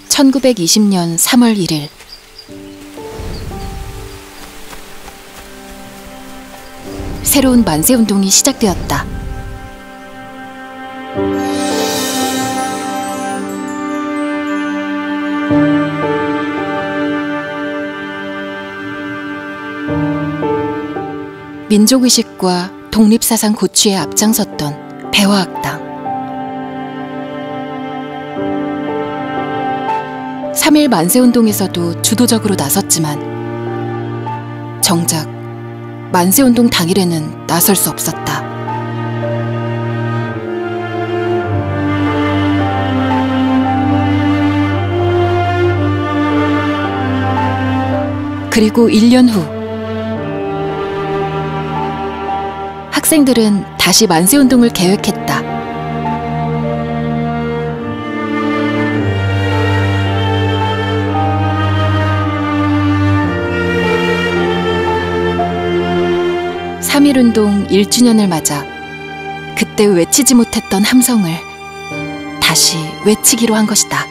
(1920년 3월 1일) 새로운 만세운동이 시작되었다. 민족의식과 독립사상 고취에 앞장섰던 배화학당. 3.1 만세운동에서도 주도적으로 나섰지만 정작 만세운동 당일에는 나설 수 없었다. 그리고 1년 후 학생들은 다시 만세운동을 계획했다. (3.1운동) 1주년을 맞아 그때 외치지 못했던 함성을 다시 외치기로 한 것이다.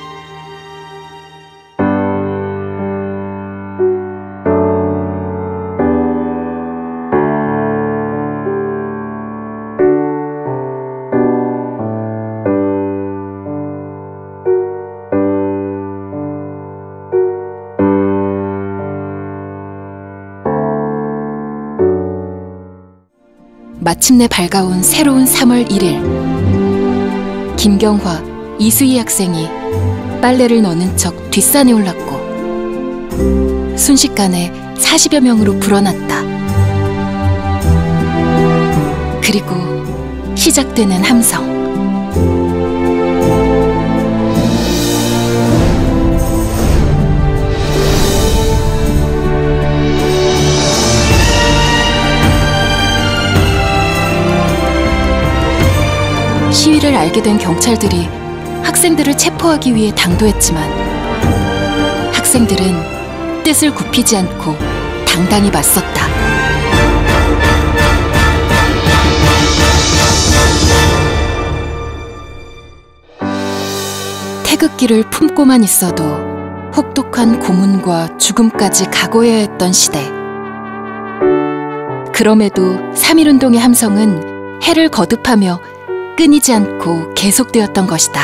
마침내 밝아온 새로운 3월 1일. 김경화, 이수희 학생이 빨래를 넣는 척 뒷산에 올랐고 순식간에 40여 명으로 불어났다. 그리고 시작되는 함성. 시위를 알게 된 경찰들이 학생들을 체포하기 위해 당도했지만 학생들은 뜻을 굽히지 않고 당당히 맞섰다. 태극기를 품고만 있어도 혹독한 고문과 죽음까지 각오해야 했던 시대. 그럼에도 3.1운동의 함성은 해를 거듭하며 끊이지 않고 계속되었던 것이다.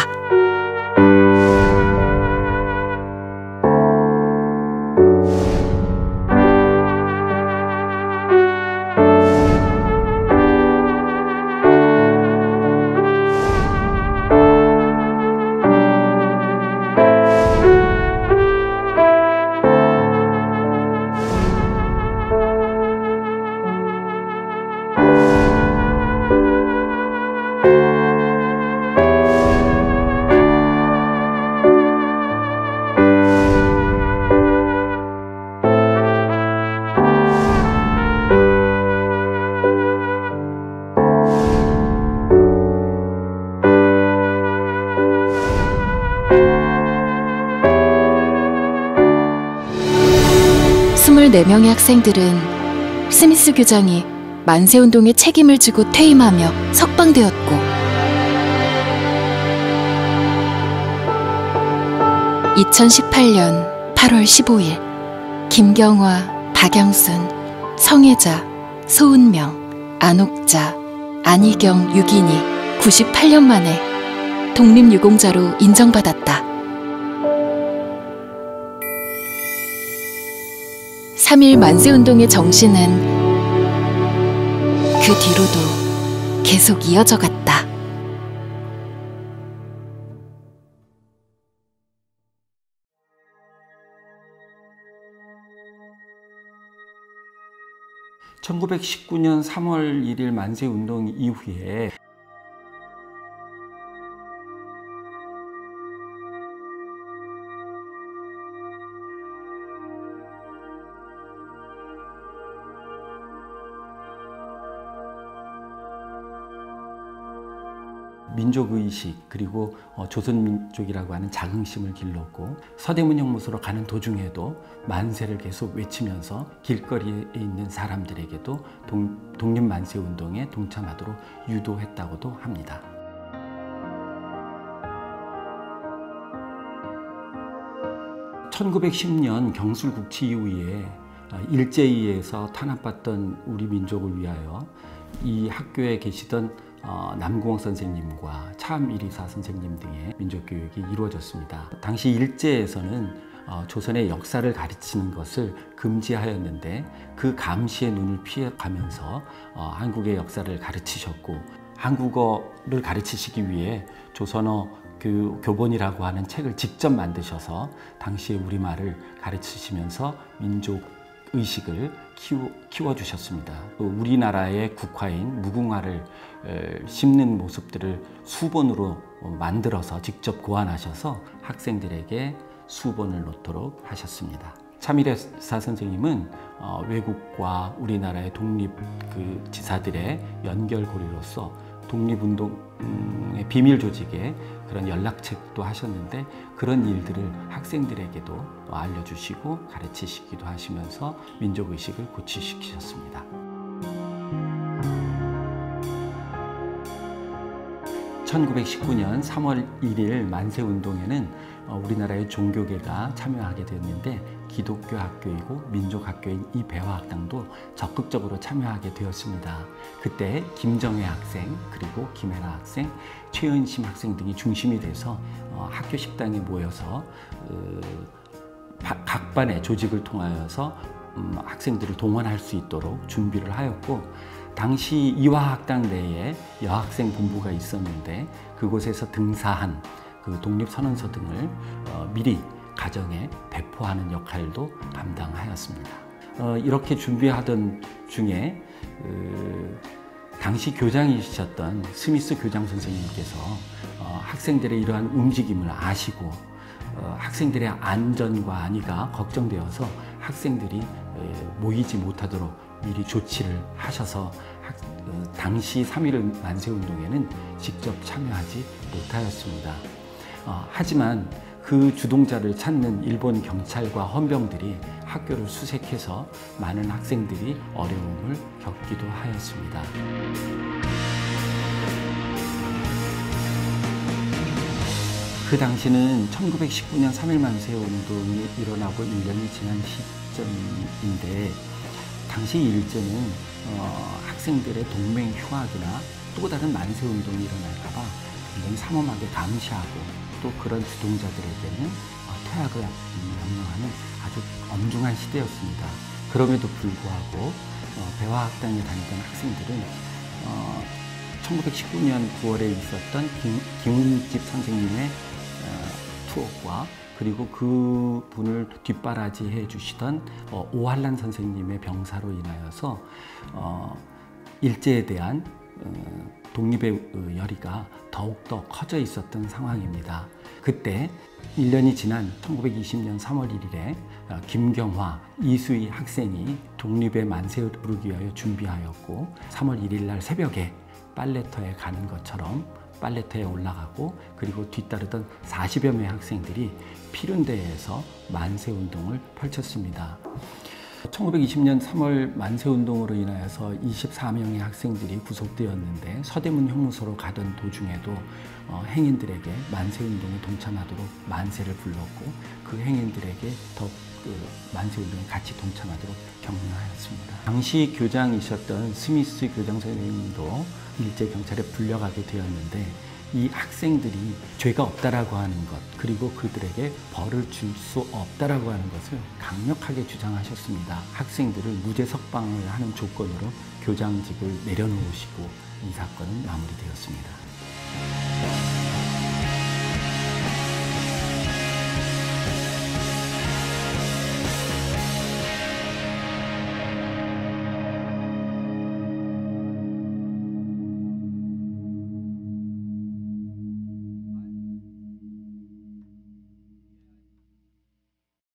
(24) 명의 학생들은 스미스 교장이 만세운동에 책임을 지고 퇴임하며 석방되었고 2018년 8월 15일 김경화, 박영순, 성혜자, 소은명, 안옥자, 안희경 6인이 98년 만에 독립유공자로 인정받았다. 3.1 만세운동의 정신은 그 뒤로도 계속 이어져 갔다. (1919년 3월 1일) 만세운동 이후에 민족의식 그리고 조선민족이라고 하는 자긍심을 길렀고 서대문 형무소로 가는 도중에도 만세를 계속 외치면서 길거리에 있는 사람들에게도 독립만세운동에 동참하도록 유도했다고도 합니다. 1910년 경술국치 이후에 일제히에서 탄압받던 우리 민족을 위하여 이 학교에 계시던 남궁옥 선생님과 차암이리사 선생님 등의 민족교육이 이루어졌습니다. 당시 일제에서는 조선의 역사를 가르치는 것을 금지하였는데 그 감시의 눈을 피해가면서 한국의 역사를 가르치셨고, 한국어를 가르치시기 위해 조선어 교본이라고 하는 책을 직접 만드셔서 당시의 우리말을 가르치시면서 민족 의식을 키워주셨습니다. 우리나라의 국화인 무궁화를 심는 모습들을 수본으로 만들어서 직접 고안하셔서 학생들에게 수본을 놓도록 하셨습니다. 차암이리사 선생님은 외국과 우리나라의 독립 지사들의 연결고리로서 독립운동의 비밀 조직의 그런 연락책도 하셨는데, 그런 일들을 학생들에게도 알려주시고 가르치시기도 하시면서 민족의식을 고취시키셨습니다. (1919년 3월 1일) 만세운동에는 우리나라의 종교계가 참여하게 되었는데, 기독교 학교이고 민족학교인 이 배화학당도 적극적으로 참여하게 되었습니다. 그때 김정혜 학생, 그리고 김혜라 학생, 최은심 학생 등이 중심이 돼서 학교 식당에 모여서 각 반의 조직을 통하여서 학생들을 동원할 수 있도록 준비를 하였고, 당시 이화학당 내에 여학생 본부가 있었는데 그곳에서 등사한 독립선언서 등을 미리 가정에 배포하는 역할도 감당하였습니다. 이렇게 준비하던 중에 당시 교장이셨던 스미스 교장 선생님께서 학생들의 이러한 움직임을 아시고 학생들의 안전과 안위가 걱정되어서 학생들이 모이지 못하도록 미리 조치를 하셔서 당시 3.1 만세운동에는 직접 참여하지 못하였습니다. 하지만 그 주동자를 찾는 일본 경찰과 헌병들이 학교를 수색해서 많은 학생들이 어려움을 겪기도 하였습니다. 그 당시는 1919년 3.1 만세운동이 일어나고 1년이 지난 시점인데, 당시 일제는 학생들의 동맹 휴학이나 또 다른 만세운동이 일어날까 봐 굉장히 삼엄하게 감시하고, 또 그런 주동자들에게는 퇴학을 명령하는 아주 엄중한 시대였습니다. 그럼에도 불구하고 배화학당에 다니던 학생들은 1919년 9월에 있었던 김은집 선생님의 투옥과, 그리고 그분을 뒷바라지해 주시던 오한란 선생님의 병사로 인하여서 일제에 대한 독립의 열의가 더욱더 커져 있었던 상황입니다. 그때 1년이 지난 1920년 3월 1일에 김경화, 이수희 학생이 독립의 만세를 부르기 위하여 준비하였고, 3월 1일 날 새벽에 빨래터에 가는 것처럼 빨래터에 올라가고, 그리고 뒤따르던 40여 명의 학생들이 피륜대에서 만세운동을 펼쳤습니다. 1920년 3월 만세운동으로 인하여서 24명의 학생들이 구속되었는데, 서대문 형무소로 가던 도중에도 행인들에게 만세운동에 동참하도록 만세를 불렀고, 그 행인들에게 더 만세운동에 같이 동참하도록 격려하였습니다. 당시 교장이셨던 스미스 교장 선생님도 일제 경찰에 불려가게 되었는데, 이 학생들이 죄가 없다라고 하는 것, 그리고 그들에게 벌을 줄 수 없다라고 하는 것을 강력하게 주장하셨습니다. 학생들을 무죄 석방을 하는 조건으로 교장직을 내려놓으시고 이 사건은 마무리되었습니다.